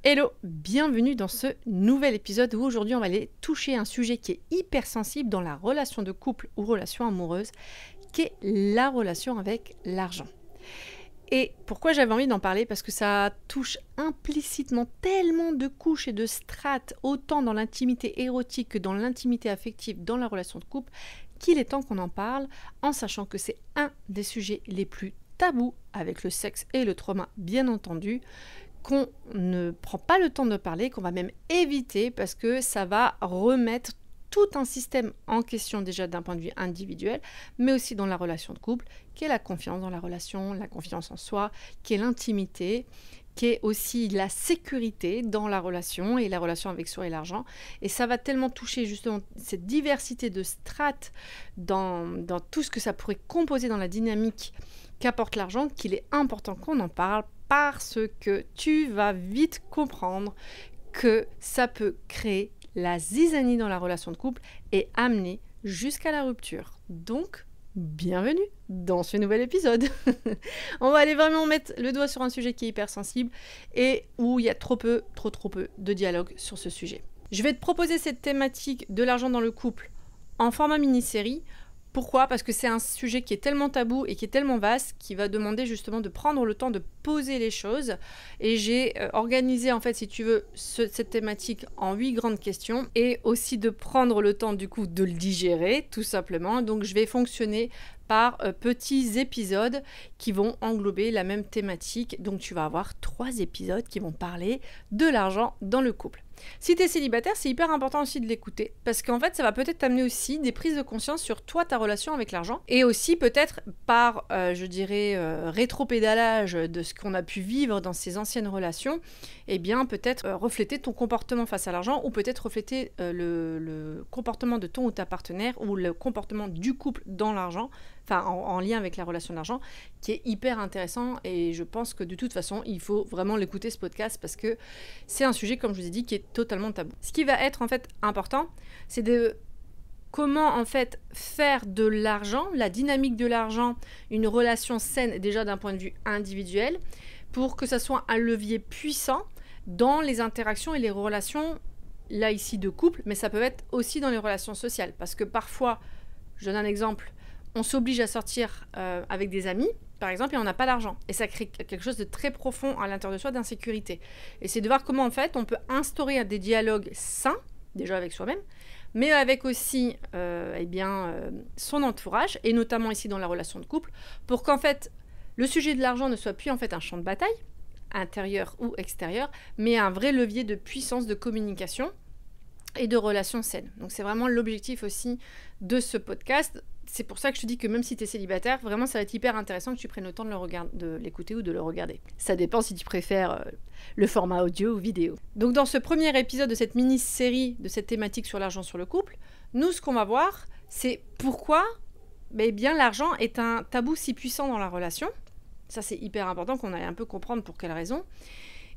Hello, bienvenue dans ce nouvel épisode où aujourd'hui on va aller toucher un sujet qui est hyper sensible dans la relation de couple ou relation amoureuse, qui est la relation avec l'argent. Et pourquoi j'avais envie d'en parler? Parce que ça touche implicitement tellement de couches et de strates, autant dans l'intimité érotique que dans l'intimité affective dans la relation de couple, qu'il est temps qu'on en parle, en sachant que c'est un des sujets les plus tabous avec le sexe et le trauma, bien entendu, qu'on ne prend pas le temps de parler, qu'on va même éviter parce que ça va remettre tout un système en question déjà d'un point de vue individuel, mais aussi dans la relation de couple, qui est la confiance dans la relation, la confiance en soi, qui est l'intimité, qui est aussi la sécurité dans la relation et la relation avec soi et l'argent. Et ça va tellement toucher justement cette diversité de strates dans tout ce que ça pourrait composer dans la dynamique qu'apporte l'argent, qu'il est important qu'on en parle parce que tu vas vite comprendre que ça peut créer la zizanie dans la relation de couple et amener jusqu'à la rupture. Donc, bienvenue dans ce nouvel épisode. On va aller vraiment mettre le doigt sur un sujet qui est hyper sensible et où il y a trop peu de dialogue sur ce sujet. Je vais te proposer cette thématique de l'argent dans le couple en format mini-série. Pourquoi? Parce que c'est un sujet qui est tellement tabou et qui est tellement vaste qui va demander justement de prendre le temps de poser les choses. Et j'ai organisé en fait, si tu veux, cette thématique en 8 grandes questions et aussi de prendre le temps du coup de le digérer tout simplement. Donc je vais fonctionner par petits épisodes qui vont englober la même thématique. Donc tu vas avoir 3 épisodes qui vont parler de l'argent dans le couple. Si tu es célibataire, c'est hyper important aussi de l'écouter parce qu'en fait, ça va peut-être t'amener aussi des prises de conscience sur toi, ta relation avec l'argent et aussi peut-être par, rétropédalage de ce qu'on a pu vivre dans ces anciennes relations, eh bien peut-être refléter ton comportement face à l'argent ou peut-être refléter le comportement de ton ou ta partenaire ou le comportement du couple dans l'argent, enfin en lien avec la relation d'argent, qui est hyper intéressant et je pense que de toute façon, il faut vraiment l'écouter ce podcast parce que c'est un sujet, comme je vous ai dit, qui est totalement tabou. Ce qui va être en fait important, c'est de comment en fait faire de l'argent, la dynamique de l'argent, une relation saine déjà d'un point de vue individuel pour que ça soit un levier puissant dans les interactions et les relations, là ici de couple, mais ça peut être aussi dans les relations sociales parce que parfois, je donne un exemple, on s'oblige à sortir avec des amis, par exemple, et on n'a pas d'argent. Et ça crée quelque chose de très profond à l'intérieur de soi, d'insécurité. Et c'est de voir comment, en fait, on peut instaurer des dialogues sains, déjà avec soi-même, mais avec aussi son entourage, et notamment ici dans la relation de couple, pour qu'en fait, le sujet de l'argent ne soit plus en fait un champ de bataille, intérieur ou extérieur, mais un vrai levier de puissance de communication et de relations saines. Donc c'est vraiment l'objectif aussi de ce podcast. C'est pour ça que je te dis que même si tu es célibataire, vraiment ça va être hyper intéressant que tu prennes le temps de l'écouter ou de le regarder. Ça dépend si tu préfères le format audio ou vidéo. Donc dans ce premier épisode de cette mini-série de cette thématique sur l'argent sur le couple, nous ce qu'on va voir, c'est pourquoi l'argent est un tabou si puissant dans la relation. Ça c'est hyper important qu'on aille un peu comprendre pour quelles raisons.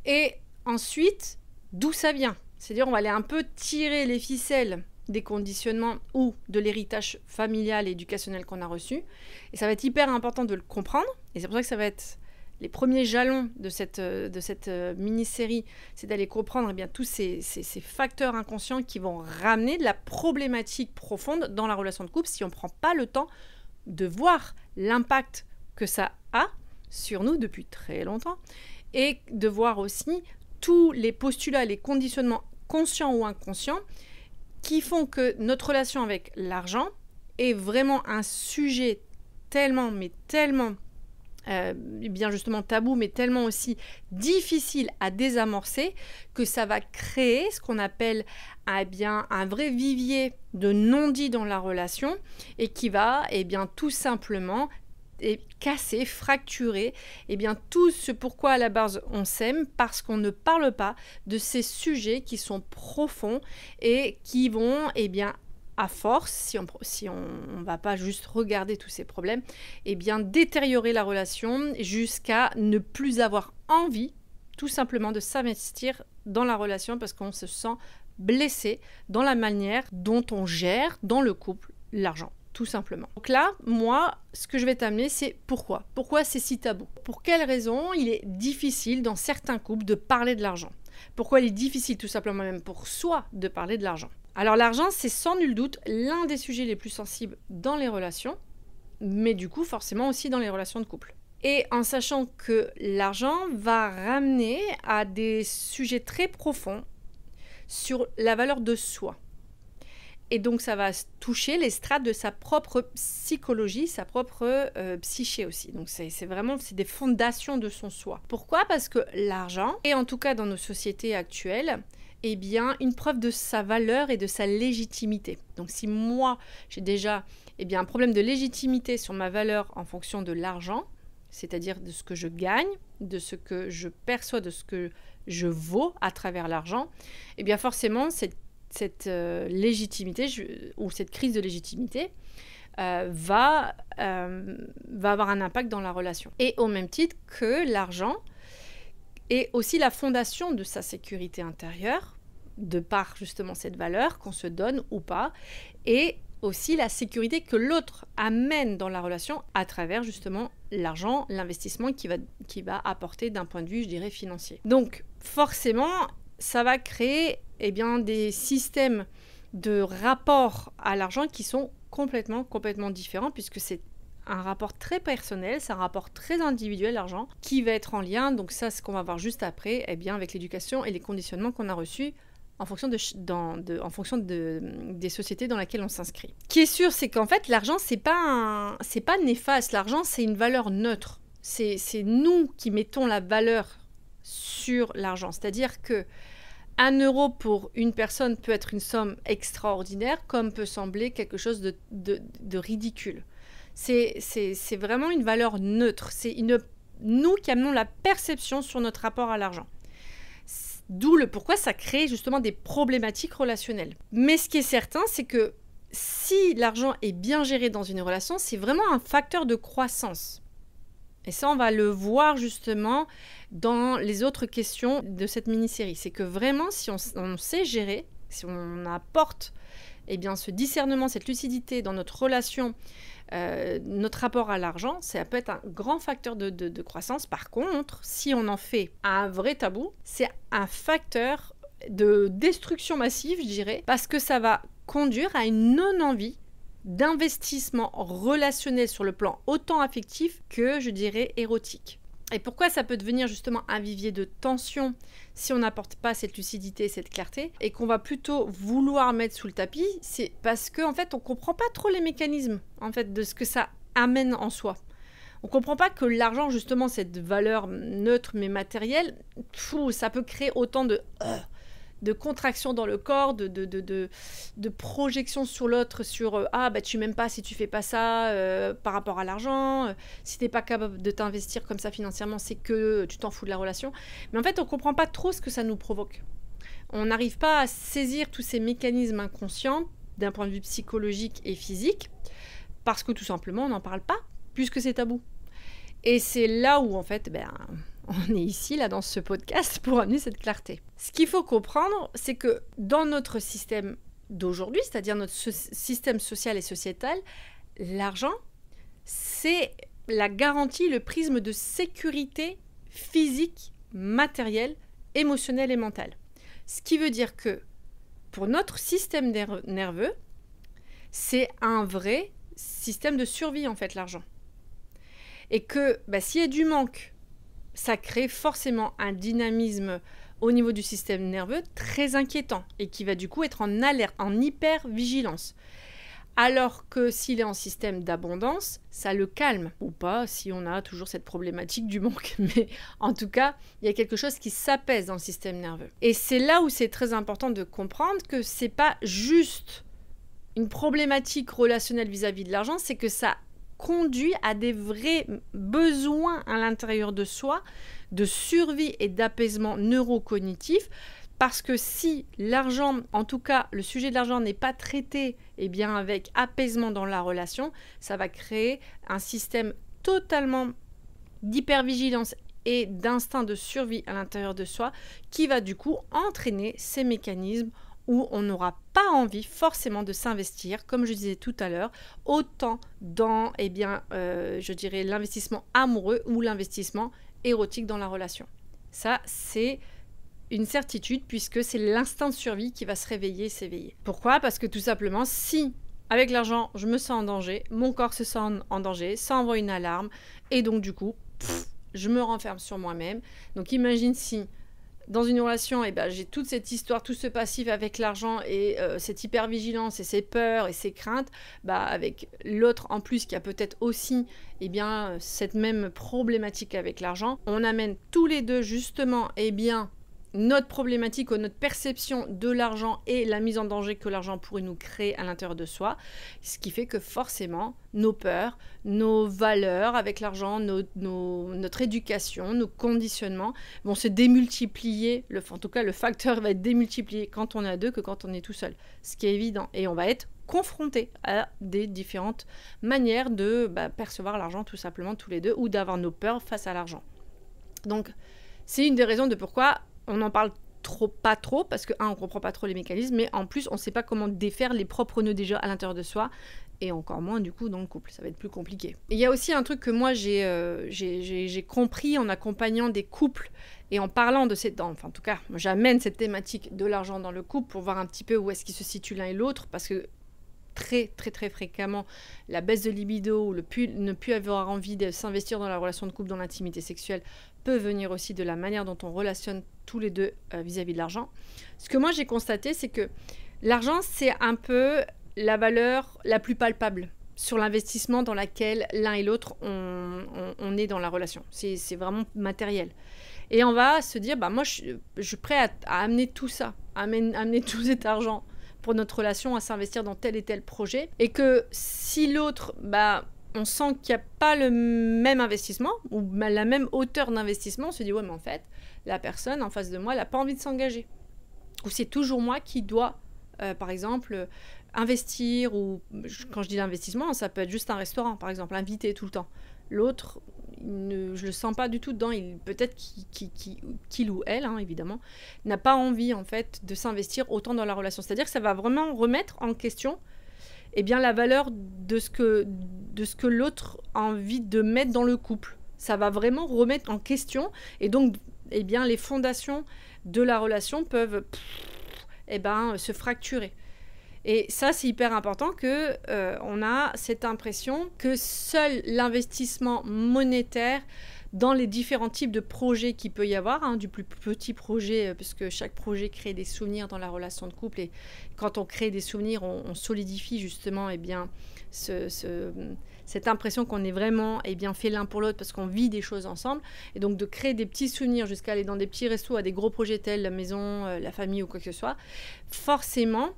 Et ensuite, d'où ça vient. C'est-à-dire on va aller un peu tirer les ficelles des conditionnements ou de l'héritage familial et éducationnel qu'on a reçu. Et ça va être hyper important de le comprendre. Et c'est pour ça que ça va être les premiers jalons de cette mini-série, c'est d'aller comprendre tous ces facteurs inconscients qui vont ramener de la problématique profonde dans la relation de couple si on ne prend pas le temps de voir l'impact que ça a sur nous depuis très longtemps et de voir aussi tous les postulats, les conditionnements conscients ou inconscients qui font que notre relation avec l'argent est vraiment un sujet tellement justement tabou, mais tellement aussi difficile à désamorcer que ça va créer ce qu'on appelle un vrai vivier de non-dit dans la relation et qui va tout simplement casser, fracturer tout ce pourquoi à la base on s'aime parce qu'on ne parle pas de ces sujets qui sont profonds et qui vont à force, si on va pas juste regarder tous ces problèmes, détériorer la relation jusqu'à ne plus avoir envie tout simplement de s'investir dans la relation parce qu'on se sent blessé dans la manière dont on gère dans le couple l'argent. Tout simplement. Donc là, moi, ce que je vais t'amener, c'est pourquoi. Pourquoi c'est si tabou? Pour quelles raisons il est difficile dans certains couples de parler de l'argent? Pourquoi il est difficile tout simplement même pour soi de parler de l'argent. Alors l'argent, c'est sans nul doute l'un des sujets les plus sensibles dans les relations, mais du coup forcément aussi dans les relations de couple. Et en sachant que l'argent va ramener à des sujets très profonds sur la valeur de soi. Et donc ça va toucher les strates de sa propre psychologie, sa propre psyché aussi. Donc c'est des fondations de son soi. Pourquoi ? Parce que l'argent, et en tout cas dans nos sociétés actuelles, est bien une preuve de sa valeur et de sa légitimité. Donc si moi j'ai déjà un problème de légitimité sur ma valeur en fonction de l'argent, c'est-à-dire de ce que je gagne, de ce que je perçois, de ce que je vaux à travers l'argent, et bien forcément cette légitimité ou cette crise de légitimité va avoir un impact dans la relation. Et au même titre que l'argent est aussi la fondation de sa sécurité intérieure, de par justement cette valeur qu'on se donne ou pas, et aussi la sécurité que l'autre amène dans la relation à travers justement l'argent, l'investissement qui va apporter d'un point de vue, je dirais, financier. Donc forcément, ça va créer des systèmes de rapport à l'argent qui sont complètement différents, puisque c'est un rapport très personnel, c'est un rapport très individuel, l'argent, qui va être en lien, donc ça, ce qu'on va voir juste après, avec l'éducation et les conditionnements qu'on a reçus en fonction des sociétés dans lesquelles on s'inscrit. Ce qui est sûr, c'est qu'en fait, l'argent, c'est pas néfaste. L'argent, c'est une valeur neutre. C'est nous qui mettons la valeur sur l'argent. C'est-à-dire que 1 euro pour une personne peut être une somme extraordinaire, comme peut sembler quelque chose de ridicule. C'est vraiment une valeur neutre. C'est nous qui amenons la perception sur notre rapport à l'argent. D'où le pourquoi ça crée justement des problématiques relationnelles. Mais ce qui est certain, c'est que si l'argent est bien géré dans une relation, c'est vraiment un facteur de croissance. Et ça, on va le voir justement dans les autres questions de cette mini-série. C'est que vraiment, si on sait gérer, si on apporte ce discernement, cette lucidité dans notre relation, notre rapport à l'argent, ça peut être un grand facteur de croissance. Par contre, si on en fait un vrai tabou, c'est un facteur de destruction massive, je dirais, parce que ça va conduire à une non-envie d'investissement relationnel sur le plan autant affectif que, je dirais, érotique. Et pourquoi ça peut devenir justement un vivier de tension si on n'apporte pas cette lucidité, cette clarté, et qu'on va plutôt vouloir mettre sous le tapis, c'est parce qu'en fait, on ne comprend pas trop les mécanismes de ce que ça amène en soi. On ne comprend pas que l'argent, justement, cette valeur neutre mais matérielle, ça peut créer autant de contraction dans le corps, de projection sur l'autre, sur tu m'aimes pas si tu fais pas ça par rapport à l'argent, si t'es pas capable de t'investir comme ça financièrement, c'est que tu t'en fous de la relation. Mais en fait, on comprend pas trop ce que ça nous provoque. On n'arrive pas à saisir tous ces mécanismes inconscients d'un point de vue psychologique et physique, parce que tout simplement, on n'en parle pas, puisque c'est tabou. Et c'est là où, en fait, on est ici, là, dans ce podcast, pour amener cette clarté. Ce qu'il faut comprendre, c'est que dans notre système d'aujourd'hui, c'est-à-dire notre système social et sociétal, l'argent, c'est la garantie, le prisme de sécurité physique, matérielle, émotionnelle et mentale. Ce qui veut dire que, pour notre système nerveux, c'est un vrai système de survie, en fait, l'argent. Et que, s'il y a du manque, ça crée forcément un dynamisme au niveau du système nerveux très inquiétant et qui va du coup être en alerte, en hyper-vigilance. Alors que s'il est en système d'abondance, ça le calme. Ou pas, si on a toujours cette problématique du manque. Mais en tout cas, il y a quelque chose qui s'apaise dans le système nerveux. Et c'est là où c'est très important de comprendre que c'est pas juste une problématique relationnelle vis-à-vis de l'argent, c'est que ça conduit à des vrais besoins à l'intérieur de soi, de survie et d'apaisement neurocognitif, parce que si l'argent, en tout cas le sujet de l'argent n'est pas traité avec apaisement dans la relation, ça va créer un système totalement d'hypervigilance et d'instinct de survie à l'intérieur de soi qui va du coup entraîner ces mécanismes où on n'aura pas envie forcément de s'investir, comme je disais tout à l'heure, autant dans je dirais l'investissement amoureux ou l'investissement érotique dans la relation. Ça, c'est une certitude puisque c'est l'instinct de survie qui va se réveiller et s'éveiller. Pourquoi? Parce que tout simplement, si avec l'argent, je me sens en danger, mon corps se sent en danger, ça envoie une alarme et donc du coup, je me renferme sur moi-même. Donc imagine si dans une relation, j'ai toute cette histoire, tout ce passif avec l'argent et cette hypervigilance et ces peurs et ces craintes, avec l'autre en plus qui a peut-être aussi cette même problématique avec l'argent, on amène tous les deux justement notre problématique ou notre perception de l'argent et la mise en danger que l'argent pourrait nous créer à l'intérieur de soi, ce qui fait que forcément nos peurs, nos valeurs avec l'argent, notre éducation, nos conditionnements vont se démultiplier, en tout cas le facteur va être démultiplié quand on est à deux que quand on est tout seul, ce qui est évident, et on va être confrontés à des différentes manières de percevoir l'argent tout simplement tous les deux, ou d'avoir nos peurs face à l'argent. Donc c'est une des raisons de pourquoi on n'en parle pas trop, parce que, on ne comprend pas trop les mécanismes, mais en plus, on ne sait pas comment défaire les propres nœuds déjà à l'intérieur de soi, et encore moins, du coup, dans le couple. Ça va être plus compliqué. Il y a aussi un truc que moi, j'ai compris en accompagnant des couples, et en parlant de en tout cas, j'amène cette thématique de l'argent dans le couple pour voir un petit peu où est-ce qu'ils se situent l'un et l'autre, parce que très fréquemment, la baisse de libido ou ne plus avoir envie de s'investir dans la relation de couple, dans l'intimité sexuelle, peut venir aussi de la manière dont on relationne tous les deux vis-à-vis de l'argent. Ce que moi j'ai constaté, c'est que l'argent, c'est un peu la valeur la plus palpable sur l'investissement dans laquelle l'un et l'autre on est dans la relation. C'est vraiment matériel. Et on va se dire, moi je suis prêt à amener tout ça, amener tout cet argent pour notre relation, à s'investir dans tel et tel projet, et que si l'autre, on sent qu'il n'y a pas le même investissement, ou la même hauteur d'investissement, on se dit, ouais, mais en fait, la personne en face de moi, elle n'a pas envie de s'engager. Ou c'est toujours moi qui dois, par exemple, investir, ou quand je dis l'investissement, ça peut être juste un restaurant, par exemple, inviter tout le temps. L'autre, je ne le sens pas du tout dedans, peut-être qu'il ou elle, évidemment, n'a pas envie, en fait, de s'investir autant dans la relation. C'est-à-dire que ça va vraiment remettre en question la valeur de ce que l'autre a envie de mettre dans le couple. Ça va vraiment remettre en question, et donc, les fondations de la relation peuvent se fracturer. Et ça, c'est hyper important qu'on a cette impression que seul l'investissement monétaire dans les différents types de projets qu'il peut y avoir, du plus petit projet, parce que chaque projet crée des souvenirs dans la relation de couple, et quand on crée des souvenirs, on solidifie justement cette impression qu'on est vraiment fait l'un pour l'autre parce qu'on vit des choses ensemble, et donc de créer des petits souvenirs jusqu'à aller dans des petits restos à des gros projets tels la maison, la famille ou quoi que ce soit. Forcément,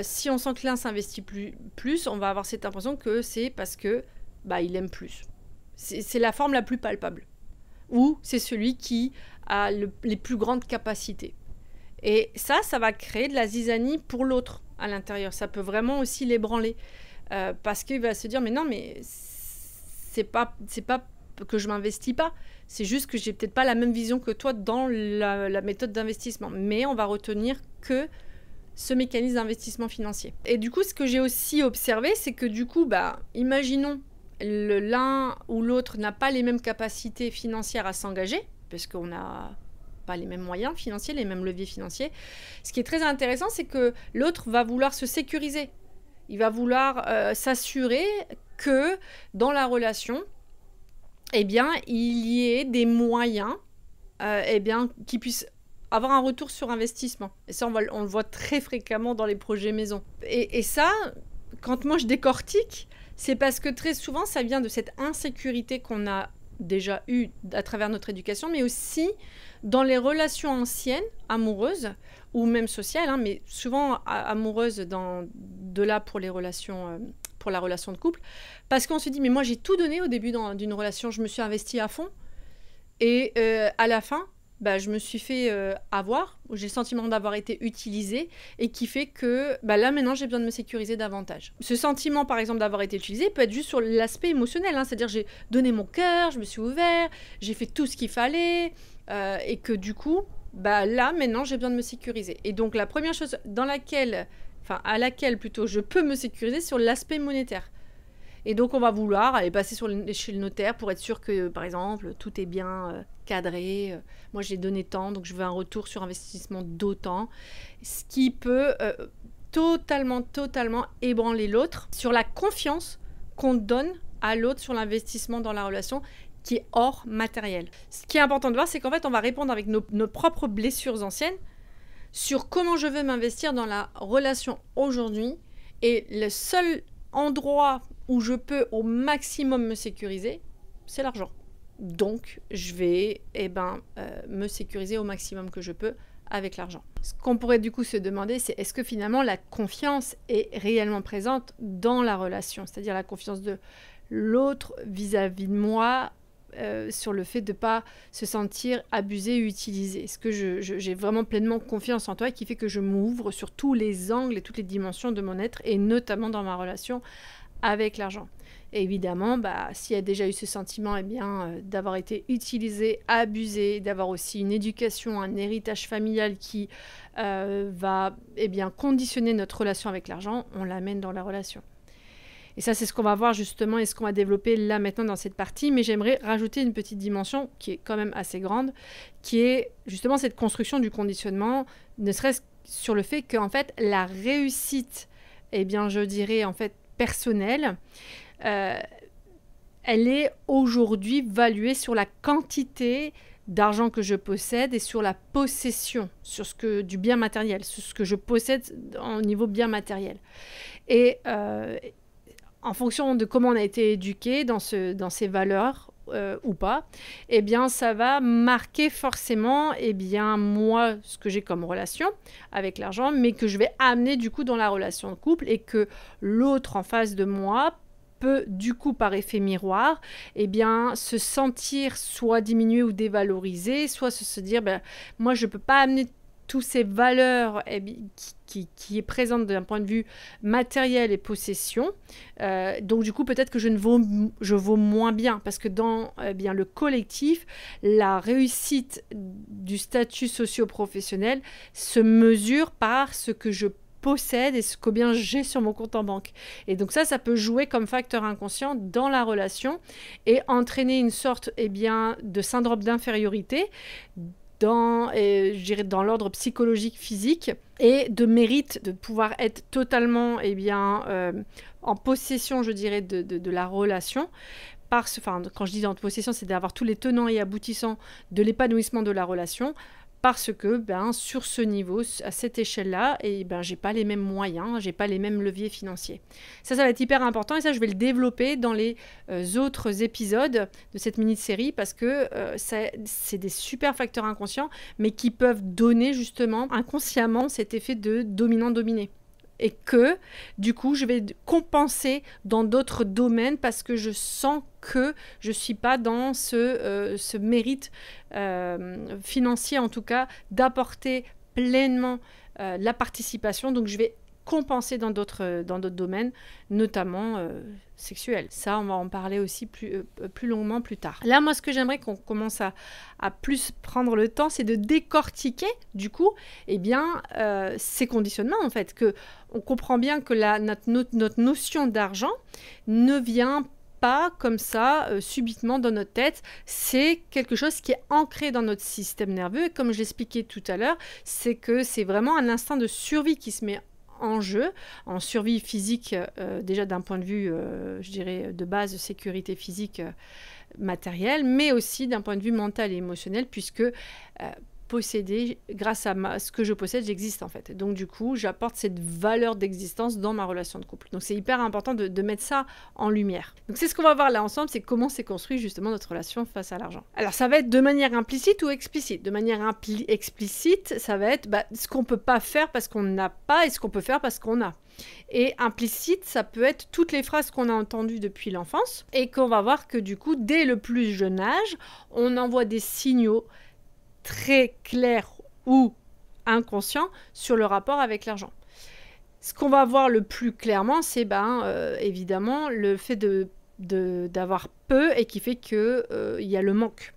si on sent que l'un s'investit plus, on va avoir cette impression que c'est parce que il aime plus. C'est la forme la plus palpable. Ou c'est celui qui a les plus grandes capacités. Et ça va créer de la zizanie pour l'autre à l'intérieur. Ça peut vraiment aussi l'ébranler. Parce qu'il va se dire, mais non, mais c'est pas que je m'investis pas. C'est juste que j'ai peut-être pas la même vision que toi dans la méthode d'investissement. Mais on va retenir que ce mécanisme d'investissement financier. Et du coup, ce que j'ai aussi observé, c'est que du coup, imaginons l'un ou l'autre n'a pas les mêmes capacités financières à s'engager, parce qu'on n'a pas les mêmes moyens financiers, les mêmes leviers financiers. Ce qui est très intéressant, c'est que l'autre va vouloir se sécuriser. Il va vouloir s'assurer que dans la relation, il y ait des moyens qui puissent avoir un retour sur investissement. Et ça, on le voit très fréquemment dans les projets maison. Et ça, quand moi je décortique, c'est parce que très souvent, ça vient de cette insécurité qu'on a déjà eue à travers notre éducation, mais aussi dans les relations anciennes, amoureuses, ou même sociales, mais souvent amoureuses de là pour les relations, pour la relation de couple, parce qu'on se dit, mais moi j'ai tout donné au début d'une relation, je me suis investie à fond, et à la fin, je me suis fait avoir, j'ai le sentiment d'avoir été utilisée, et qui fait que là maintenant j'ai besoin de me sécuriser davantage. Ce sentiment par exemple d'avoir été utilisé peut être juste sur l'aspect émotionnel, c'est-à-dire j'ai donné mon cœur, je me suis ouvert, j'ai fait tout ce qu'il fallait, et que du coup, là maintenant j'ai besoin de me sécuriser. Et donc la première chose à laquelle plutôt je peux me sécuriser sur l'aspect monétaire. Et donc, on va vouloir aller passer chez le notaire pour être sûr que, par exemple, tout est bien cadré. Moi, j'ai donné tant, donc je veux un retour sur investissement d'autant. Ce qui peut totalement ébranler l'autre sur la confiance qu'on donne à l'autre sur l'investissement dans la relation qui est hors matériel. Ce qui est important de voir, c'est qu'en fait, on va répondre avec nos propres blessures anciennes sur comment je veux m'investir dans la relation aujourd'hui. Et le seul endroit où je peux au maximum me sécuriser, c'est l'argent. Donc, je vais me sécuriser au maximum que je peux avec l'argent. Ce qu'on pourrait du coup se demander, c'est est-ce que finalement la confiance est réellement présente dans la relation, c'est-à-dire la confiance de l'autre vis-à-vis de moi, sur le fait de ne pas se sentir abusé, utilisé. Est-ce que j'ai vraiment pleinement confiance en toi qui fait que je m'ouvre sur tous les angles et toutes les dimensions de mon être, et notamment dans ma relation avec l'argent. Et évidemment, s'il y a déjà eu ce sentiment d'avoir été utilisé, abusé, d'avoir aussi une éducation, un héritage familial qui va conditionner notre relation avec l'argent, on l'amène dans la relation. Et ça, c'est ce qu'on va voir justement et ce qu'on va développer là maintenant dans cette partie. Mais j'aimerais rajouter une petite dimension qui est quand même assez grande, qui est justement cette construction du conditionnement, ne serait-ce sur le fait qu'en fait, la réussite, je dirais en fait personnelle, elle est aujourd'hui valuée sur la quantité d'argent que je possède et sur la possession, du bien matériel, sur ce que je possède au niveau bien matériel. Et en fonction de comment on a été éduqué dans ces valeurs ou pas, ça va marquer forcément moi ce que j'ai comme relation avec l'argent, mais que je vais amener du coup dans la relation de couple, et que l'autre en face de moi peut du coup par effet miroir se sentir soit diminué ou dévalorisé, soit se dire moi je peux pas amener toutes ces valeurs qui est présente d'un point de vue matériel et possession. Donc du coup, peut-être que je vaux moins bien, parce que dans le collectif, la réussite du statut socio-professionnel se mesure par ce que je possède et combien j'ai sur mon compte en banque. Et donc ça peut jouer comme facteur inconscient dans la relation et entraîner une sorte de syndrome d'infériorité dans l'ordre psychologique, physique, et de mérite de pouvoir être totalement en possession, je dirais, de la relation. Quand je dis en possession, c'est d'avoir tous les tenants et aboutissants de l'épanouissement de la relation, parce que sur ce niveau, à cette échelle-là, j'ai pas les mêmes moyens, j'ai pas les mêmes leviers financiers. Ça va être hyper important, et ça, je vais le développer dans les autres épisodes de cette mini-série, parce que c'est des super facteurs inconscients, mais qui peuvent donner justement inconsciemment cet effet de dominant-dominé. Et que, du coup, je vais compenser dans d'autres domaines parce que je sens que je ne suis pas dans ce mérite financier, en tout cas, d'apporter pleinement la participation. Donc, je vais compenser dans d'autres domaines, notamment sexuels. Ça, on va en parler aussi plus longuement plus tard. Là, moi, ce que j'aimerais qu'on commence à plus prendre le temps, c'est de décortiquer, du coup, ces conditionnements, en fait, que on comprend bien que notre notion d'argent ne vient pas comme ça subitement dans notre tête. C'est quelque chose qui est ancré dans notre système nerveux, et comme je l'expliquais tout à l'heure, c'est que c'est vraiment un instinct de survie qui se met en jeu, en survie physique, déjà d'un point de vue, je dirais, de base de sécurité physique matérielle, mais aussi d'un point de vue mental et émotionnel, puisque posséder, grâce à ce que je possède, j'existe en fait. Donc du coup, j'apporte cette valeur d'existence dans ma relation de couple. Donc c'est hyper important de mettre ça en lumière. Donc c'est ce qu'on va voir là ensemble, c'est comment s'est construit justement notre relation face à l'argent. Alors ça va être de manière implicite ou explicite. De manière explicite, ça va être ce qu'on peut pas faire parce qu'on n'a pas et ce qu'on peut faire parce qu'on a. Et implicite, ça peut être toutes les phrases qu'on a entendues depuis l'enfance et qu'on va voir que du coup, dès le plus jeune âge, on envoie des signaux très clair ou inconscient sur le rapport avec l'argent. Ce qu'on va voir le plus clairement, c'est évidemment le fait d'avoir peu et qui fait qu'il y a le manque.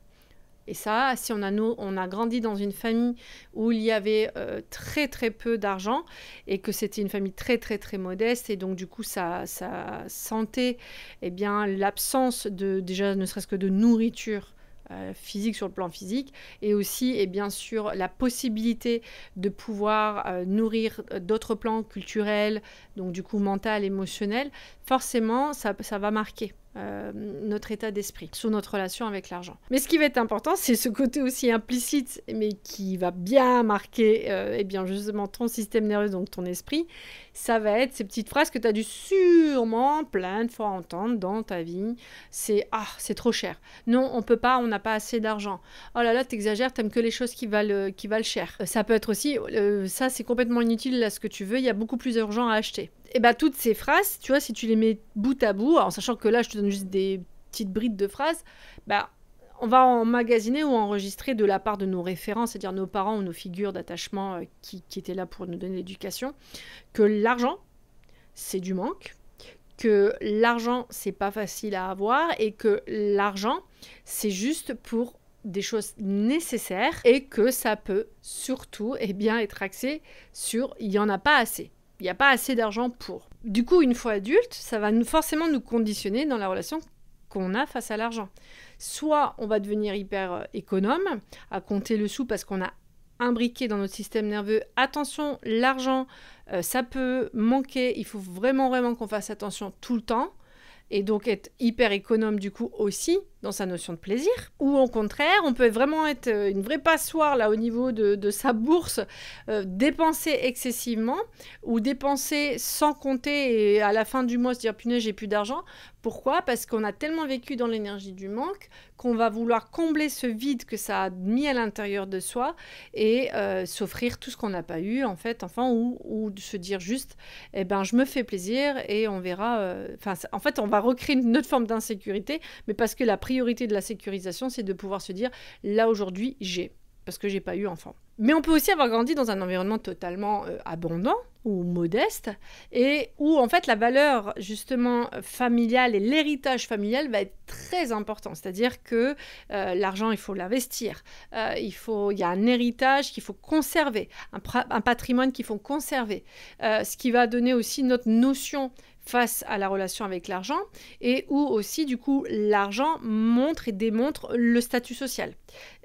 Et ça, si on a grandi dans une famille où il y avait très très peu d'argent et que c'était une famille très très très modeste et donc du coup ça sentait eh bien l'absence de déjà ne serait-ce que de nourriture physique sur le plan physique et aussi et bien sûr la possibilité de pouvoir nourrir d'autres plans culturels, donc du coup mental, émotionnel, forcément ça va marquer notre état d'esprit sur notre relation avec l'argent. Mais ce qui va être important, c'est ce côté aussi implicite, mais qui va bien marquer eh bien justement ton système nerveux, donc ton esprit. Ça va être ces petites phrases que tu as dû sûrement plein de fois entendre dans ta vie. C'est « Ah, c'est trop cher. Non, on peut pas, on n'a pas assez d'argent. Oh là là, t'exagères, t'aimes que les choses qui valent cher. » Ça peut être aussi « Ça, c'est complètement inutile, là, ce que tu veux, il y a beaucoup plus d'argent à acheter. » Et bien, toutes ces phrases, tu vois, si tu les mets bout à bout, en sachant que là, je te donne juste des petites brides de phrases, bah, on va emmagasiner ou enregistrer de la part de nos référents, c'est-à-dire nos parents ou nos figures d'attachement qui étaient là pour nous donner l'éducation, que l'argent, c'est du manque, que l'argent, c'est pas facile à avoir et que l'argent, c'est juste pour des choses nécessaires et que ça peut surtout eh bien, être axé sur « il n'y en a pas assez ». Il n'y a pas assez d'argent pour. Du coup, une fois adulte, ça va forcément nous conditionner dans la relation qu'on a face à l'argent. Soit on va devenir hyper économe, à compter le sou parce qu'on a imbriqué dans notre système nerveux. Attention, l'argent, ça peut manquer. Il faut vraiment qu'on fasse attention tout le temps. Et donc être hyper économe du coup aussi dans sa notion de plaisir. Ou au contraire, on peut vraiment être une vraie passoire là au niveau de sa bourse, dépenser excessivement ou dépenser sans compter et à la fin du mois se dire punaise j'ai plus d'argent. Pourquoi ? Parce qu'on a tellement vécu dans l'énergie du manque qu'on va vouloir combler ce vide que ça a mis à l'intérieur de soi et s'offrir tout ce qu'on n'a pas eu en fait, enfin, ou de se dire juste eh ben je me fais plaisir et on verra. En fait, on va recréer une autre forme d'insécurité, mais parce que la priorité de la sécurisation, c'est de pouvoir se dire là aujourd'hui j'ai, parce que j'ai pas eu enfant. Mais on peut aussi avoir grandi dans un environnement totalement abondant ou modeste et où en fait la valeur justement familiale et l'héritage familial va être très important. C'est-à-dire que l'argent, il faut l'investir. Il y a un héritage qu'il faut conserver, un patrimoine qu'il faut conserver. Ce qui va donner aussi notre notion face à la relation avec l'argent et où aussi du coup l'argent montre et démontre le statut social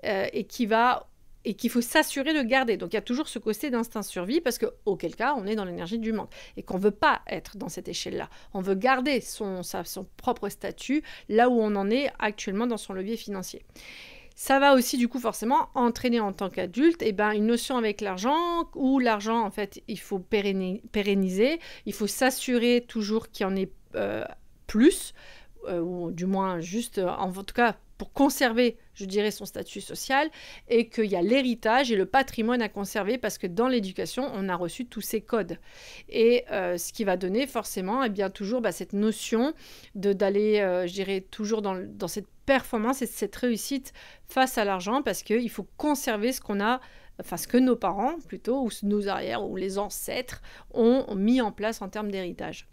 et qu'il faut s'assurer de garder. Donc il y a toujours ce côté d'instinct survie parce qu'auquel cas on est dans l'énergie du manque et qu'on ne veut pas être dans cette échelle-là. On veut garder son propre statut là où on en est actuellement dans son levier financier. Ça va aussi du coup forcément entraîner en tant qu'adulte une notion avec l'argent où l'argent en fait il faut pérenniser, il faut s'assurer toujours qu'il y en ait plus ou du moins juste en tout cas pour conserver, je dirais, son statut social et qu'il y a l'héritage et le patrimoine à conserver parce que dans l'éducation, on a reçu tous ces codes. Et ce qui va donner forcément toujours cette notion d'aller, je dirais, toujours dans cette performance et cette réussite face à l'argent parce qu'il faut conserver ce qu'on a, enfin ce que nos parents plutôt, ou nos arrières, ou les ancêtres ont mis en place en termes d'héritage.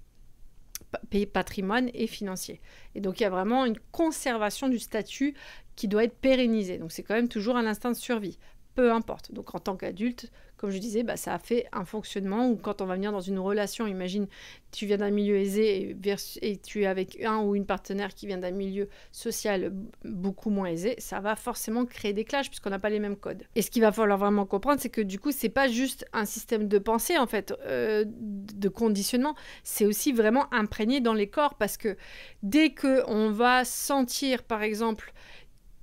Patrimoine et financier. Et donc, il y a vraiment une conservation du statut qui doit être pérennisée. Donc, c'est quand même toujours un instinct de survie, peu importe. Donc, en tant qu'adulte, comme je disais, ça a fait un fonctionnement où quand on va venir dans une relation, imagine, tu viens d'un milieu aisé et tu es avec un ou une partenaire qui vient d'un milieu social beaucoup moins aisé, ça va forcément créer des clashs puisqu'on n'a pas les mêmes codes. Et ce qu'il va falloir vraiment comprendre, c'est que du coup, c'est pas juste un système de pensée, en fait, de conditionnement, c'est aussi vraiment imprégné dans les corps parce que dès qu'on va sentir, par exemple,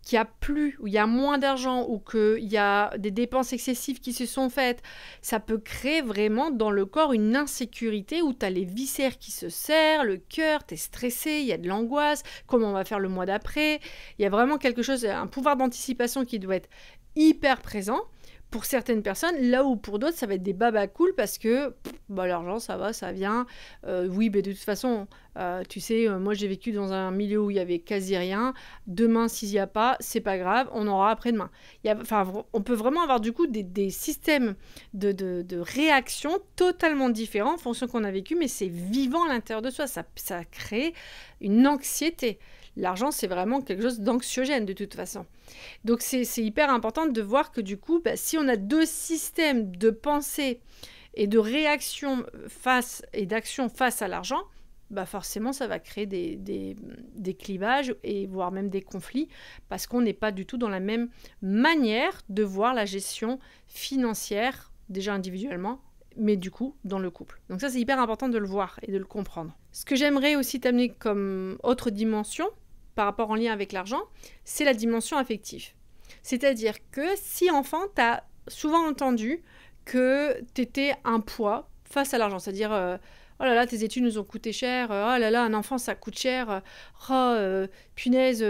qu'il y a plus, ou il y a moins d'argent, ou qu'il y a des dépenses excessives qui se sont faites, ça peut créer vraiment dans le corps une insécurité où tu as les viscères qui se serrent, le cœur, tu es stressé, il y a de l'angoisse, comment on va faire le mois d'après. Il y a vraiment quelque chose, un pouvoir d'anticipation qui doit être hyper présent pour certaines personnes, là où pour d'autres, ça va être des babacools parce que l'argent, ça va, ça vient. Oui, mais de toute façon, tu sais, moi j'ai vécu dans un milieu où il y avait quasi rien. Demain, s'il n'y a pas, c'est pas grave, on aura après-demain. On peut vraiment avoir du coup des systèmes de réaction totalement différents en fonction qu'on a vécu, mais c'est vivant à l'intérieur de soi. Ça crée une anxiété. L'argent, c'est vraiment quelque chose d'anxiogène de toute façon. Donc c'est hyper important de voir que du coup, si on a deux systèmes de pensée et de réaction et d'action face à l'argent, forcément ça va créer des clivages et voire même des conflits parce qu'on n'est pas du tout dans la même manière de voir la gestion financière, déjà individuellement, mais du coup dans le couple. Donc ça c'est hyper important de le voir et de le comprendre. Ce que j'aimerais aussi t'amener comme autre dimension par rapport en lien avec l'argent, c'est la dimension affective. C'est-à-dire que si enfant, tu as souvent entendu que tu étais un poids face à l'argent, c'est-à-dire oh là là, tes études nous ont coûté cher, oh là là, un enfant ça coûte cher, punaise,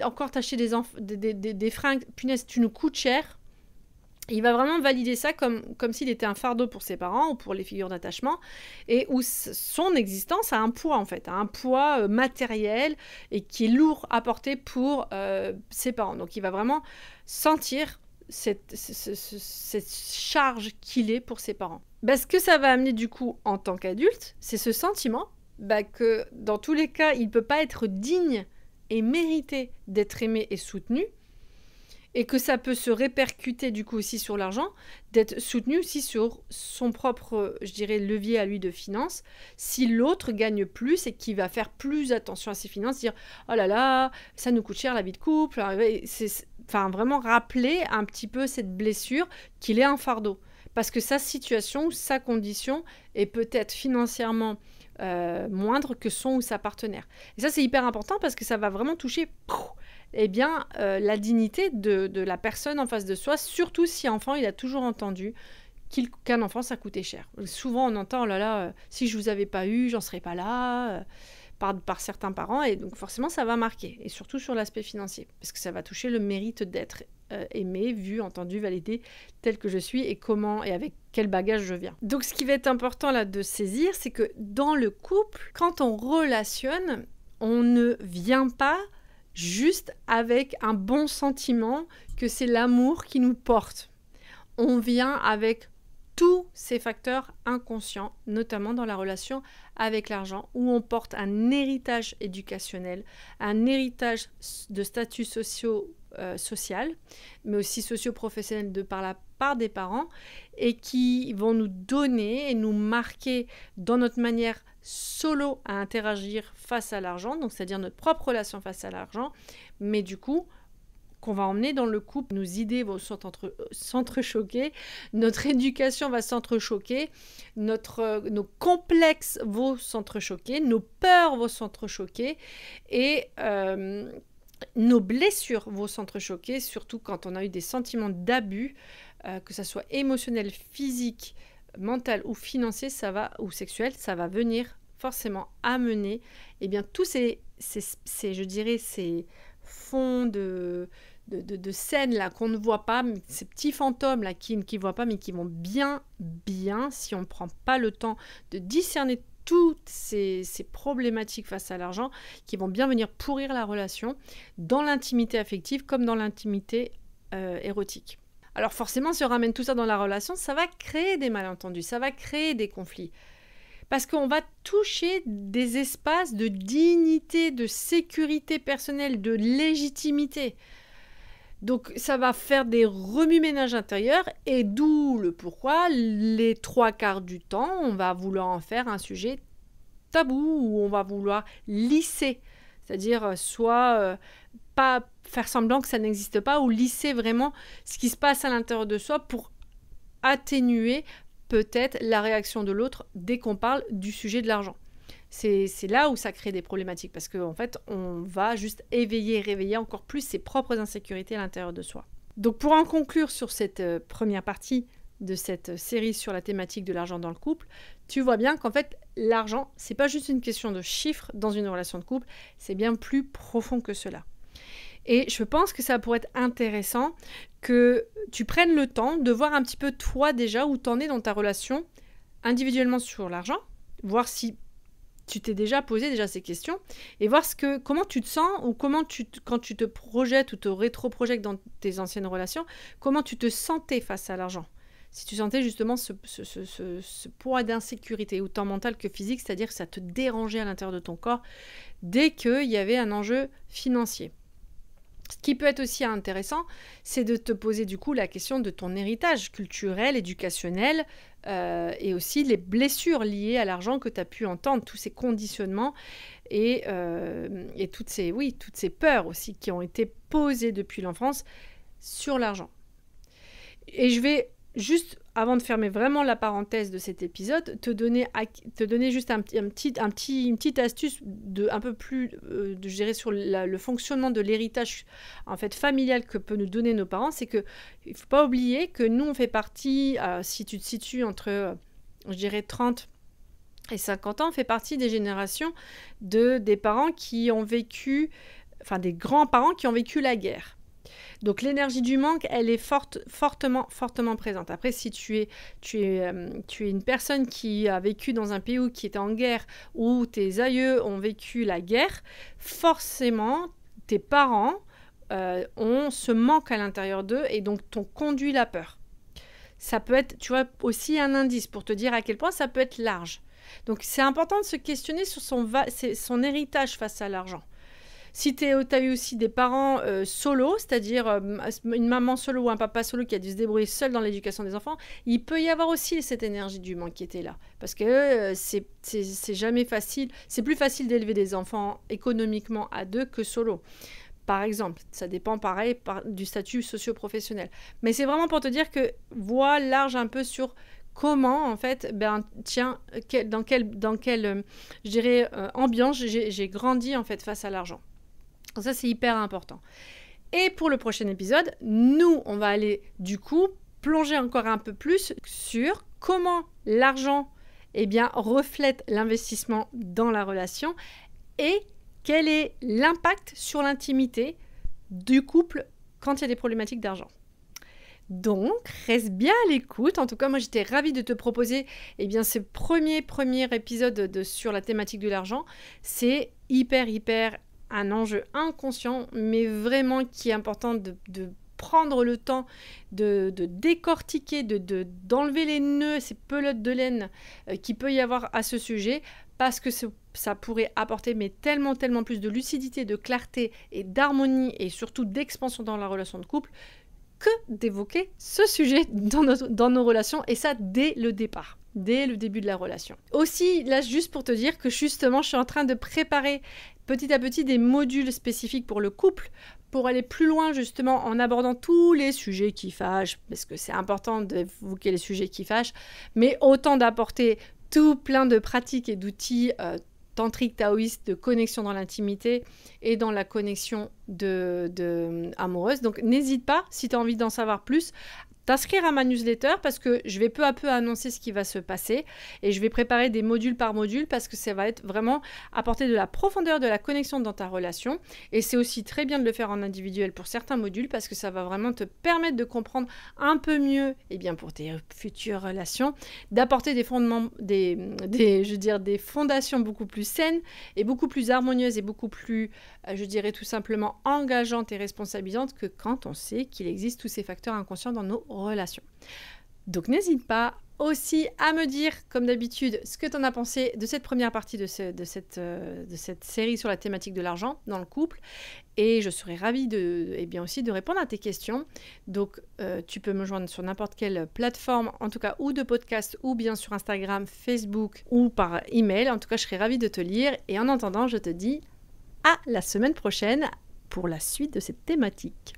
encore t'acheter des fringues, punaise, tu nous coûtes cher. Il va vraiment valider ça comme s'il était un fardeau pour ses parents ou pour les figures d'attachement et où son existence a un poids en fait, un poids matériel et qui est lourd à porter pour ses parents. Donc il va vraiment sentir cette charge qu'il est pour ses parents. Ce que ça va amener du coup en tant qu'adulte, c'est ce sentiment que dans tous les cas, il ne peut pas être digne et mérité d'être aimé et soutenu. Et que ça peut se répercuter du coup aussi sur l'argent, d'être soutenu aussi sur son propre, je dirais, levier à lui de finances, si l'autre gagne plus et qu'il va faire plus attention à ses finances, dire « Oh là là, ça nous coûte cher la vie de couple », enfin vraiment rappeler un petit peu cette blessure qu'il est un fardeau. Parce que sa situation, sa condition est peut-être financièrement moindre que son ou sa partenaire. Et ça c'est hyper important parce que ça va vraiment toucher la dignité de la personne en face de soi, surtout si enfant il a toujours entendu qu'un enfant ça coûtait cher. Souvent on entend « Oh là là, si je vous avais pas eu, j'en serais pas là par certains parents, et donc forcément ça va marquer, et surtout sur l'aspect financier, parce que ça va toucher le mérite d'être aimé, vu, entendu, validé tel que je suis et comment et avec quel bagage je viens. Donc ce qui va être important là de saisir, c'est que dans le couple, quand on relationne, on ne vient pas juste avec un bon sentiment que c'est l'amour qui nous porte. On vient avec tous ces facteurs inconscients, notamment dans la relation avec l'argent, où on porte un héritage éducationnel, un héritage de statut social, mais aussi socio-professionnel de par la part des parents, et qui vont nous donner et nous marquer dans notre manière solo à interagir face à l'argent, donc c'est-à-dire notre propre relation face à l'argent, mais du coup, qu'on va emmener dans le couple, nos idées vont s'entrechoquer, notre éducation va s'entrechoquer, nos complexes vont s'entrechoquer, nos peurs vont s'entrechoquer et nos blessures vont s'entrechoquer, surtout quand on a eu des sentiments d'abus, que ce soit émotionnel, physique, mental ou financier, ou sexuel, ça va venir forcément amener tous ces fonds de scènes là qu'on ne voit pas, ces petits fantômes là qui ne voient pas mais qui vont bien, si on ne prend pas le temps de discerner toutes ces problématiques face à l'argent, qui vont bien venir pourrir la relation dans l'intimité affective comme dans l'intimité érotique. Alors forcément, si on ramène tout ça dans la relation, ça va créer des malentendus, ça va créer des conflits. Parce qu'on va toucher des espaces de dignité, de sécurité personnelle, de légitimité. Donc ça va faire des remue-ménages intérieurs, et d'où le pourquoi, les 3/4 du temps, on va vouloir en faire un sujet tabou, ou on va vouloir lisser. C'est-à-dire soit pas faire semblant que ça n'existe pas, ou lisser vraiment ce qui se passe à l'intérieur de soi pour atténuer peut-être la réaction de l'autre dès qu'on parle du sujet de l'argent. C'est là où ça crée des problématiques, parce qu'en fait, on va juste réveiller encore plus ses propres insécurités à l'intérieur de soi. Donc pour en conclure sur cette première partie de cette série sur la thématique de l'argent dans le couple, tu vois bien qu'en fait, l'argent, c'est pas juste une question de chiffres dans une relation de couple, c'est bien plus profond que cela. Et je pense que ça pourrait être intéressant que tu prennes le temps de voir un petit peu toi déjà où tu en es dans ta relation individuellement sur l'argent, voir si tu t'es déjà posé ces questions et voir comment tu te sens, ou quand tu te projettes ou te rétro-projettes dans tes anciennes relations, comment tu te sentais face à l'argent. si tu sentais justement ce poids d'insécurité, autant mental que physique, c'est-à-dire que ça te dérangeait à l'intérieur de ton corps dès qu'il y avait un enjeu financier. Ce qui peut être aussi intéressant, c'est de te poser du coup la question de ton héritage culturel, éducationnel, et aussi les blessures liées à l'argent que tu as pu entendre, tous ces conditionnements et toutes ces peurs aussi qui ont été posées depuis l'enfance sur l'argent. Et je vais juste, avant de fermer vraiment la parenthèse de cet épisode, te donner juste une petite astuce un peu plus, je dirais, sur le fonctionnement de l'héritage en fait familial que peut nous donner nos parents. C'est que il faut pas oublier que nous, on fait partie, si tu te situes entre, je dirais, 30 et 50 ans, on fait partie des générations des parents qui ont vécu, enfin des grands-parents qui ont vécu la guerre. Donc l'énergie du manque, elle est fortement présente. Après, si tu es une personne qui a vécu dans un pays qui était en guerre, où tes aïeux ont vécu la guerre, forcément, tes parents ont ce manque à l'intérieur d'eux et donc t'ont conduit la peur. Ça peut être, tu vois, aussi un indice pour te dire à quel point ça peut être large. Donc c'est important de se questionner sur son héritage face à l'argent. Si tu as eu aussi des parents solo, c'est-à-dire une maman solo ou un papa solo qui a dû se débrouiller seul dans l'éducation des enfants, il peut y avoir aussi cette énergie du manque qui était là. Parce que c'est jamais facile. C'est plus facile d'élever des enfants économiquement à deux que solo. Par exemple, ça dépend pareil du statut socio-professionnel. Mais c'est vraiment pour te dire que vois large un peu sur comment, en fait, dans quelle je dirais, ambiance j'ai grandi en fait face à l'argent. Donc ça, c'est hyper important. Et pour le prochain épisode, nous, on va aller du coup plonger encore un peu plus sur comment l'argent reflète l'investissement dans la relation et quel est l'impact sur l'intimité du couple quand il y a des problématiques d'argent. Donc, reste bien à l'écoute. En tout cas, moi, j'étais ravie de te proposer ce premier épisode sur la thématique de l'argent. C'est hyper un enjeu inconscient, mais vraiment qui est important de prendre le temps de décortiquer, d'enlever les nœuds, ces pelotes de laine qu'il peut y avoir à ce sujet, parce que ça pourrait apporter tellement plus de lucidité, de clarté et d'harmonie, et surtout d'expansion dans la relation de couple, que d'évoquer ce sujet dans nos relations, et ça dès le départ, dès le début de la relation. Aussi, là, juste pour te dire que justement, je suis en train de préparer petit à petit des modules spécifiques pour le couple, pour aller plus loin justement en abordant tous les sujets qui fâchent, parce que c'est important d'évoquer les sujets qui fâchent, mais autant d'apporter tout plein de pratiques et d'outils tantrique taoïste de connexion dans l'intimité et dans la connexion amoureuse. Donc n'hésite pas, si tu as envie d'en savoir plus, t'inscrire à ma newsletter, parce que je vais peu à peu annoncer ce qui va se passer et je vais préparer des modules par module, parce que ça va être vraiment apporter de la profondeur, de la connexion dans ta relation. Et c'est aussi très bien de le faire en individuel pour certains modules, parce que ça va vraiment te permettre de comprendre un peu mieux, pour tes futures relations, d'apporter des fondements, des fondations beaucoup plus saines et beaucoup plus harmonieuses et beaucoup plus, je dirais tout simplement engageantes et responsabilisantes, que quand on sait qu'il existe tous ces facteurs inconscients dans nos relations. Donc n'hésite pas aussi à me dire, comme d'habitude, ce que tu en as pensé de cette première partie de cette série sur la thématique de l'argent dans le couple, et je serai ravie aussi de répondre à tes questions. Donc tu peux me joindre sur n'importe quelle plateforme, en tout cas, ou de podcast, ou bien sur Instagram, Facebook, ou par email. En tout cas, je serai ravie de te lire, et en attendant, je te dis à la semaine prochaine pour la suite de cette thématique.